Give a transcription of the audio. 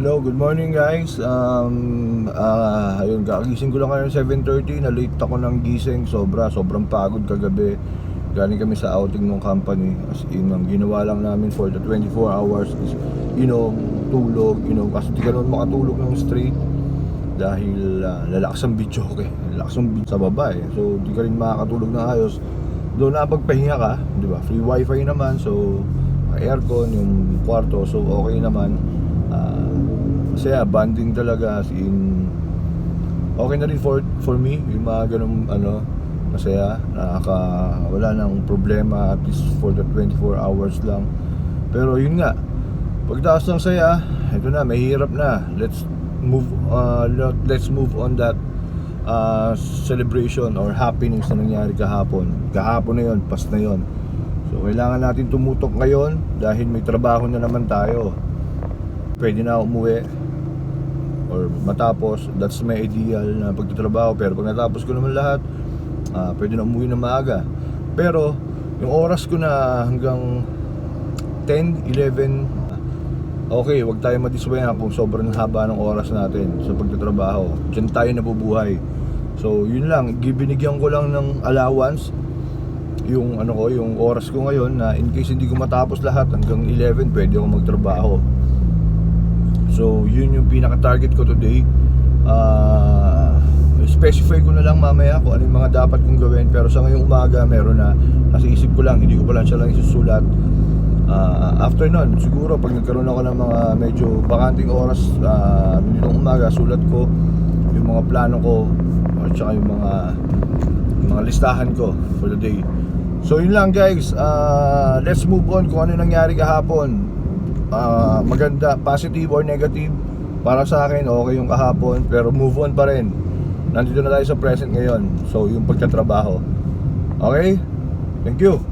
Hello, good morning guys. Ayun, kagising ko lang ngayon 7:30, na late ako ng gising, sobrang pagod kagabi. Galing kami sa outing ng company. As in, ang ginawa lang namin for the 24 hours is, tulog, kasi di ka naman makatulog ng straight dahil lalakas ang videoke, lalakas ang sa baba eh. So, di ka rin makakatulog na ayos. Doon napagpahinga ka, di ba? Free wifi naman, so aircon yung kwarto, so okay naman. Masaya, bonding talaga, as in okay na rin for me yung mga ganun masaya, wala nang problema, at least for the 24 hours lang. Pero yun nga, pagdaos ng saya, ito na, mahirap na. Let's move on that celebration or happenings na nangyari kahapon na yun, past na yun. So kailangan natin tumutok ngayon dahil may trabaho na naman tayo. Pwede na umuwi or matapos, that's my ideal na pagtatrabaho. Pero pag natapos ko naman lahat, pwede na umuwi na maaga. Pero yung oras ko na hanggang 10, 11, okay, wag tayo madiswayan kung sobrang haba ng oras natin sa pagtatrabaho. Diyan tayo nabubuhay. So yun lang, binigyan ko lang ng allowance yung yung oras ko ngayon, na in case hindi ko matapos lahat hanggang 11, pwede ako magtrabaho. So yun yung pinaka-target ko today. Specify ko na lang mamaya kung ano yung mga dapat kong gawin. Pero sa ngayong umaga, meron na, nasa isip ko lang, hindi ko pa lang siya lang isusulat. After nun, siguro pag nagkaroon ako ng mga medyo bakanting oras, nitong umaga, sulat ko yung mga plano ko at saka yung mga listahan ko for the day. So yun lang guys, let's move on kung ano nangyari kahapon. Maganda, positive or negative, para sa akin okay yung kahapon, pero move on pa rin. Nandito na tayo sa present ngayon, so yung pagtatrabaho. Okay, thank you.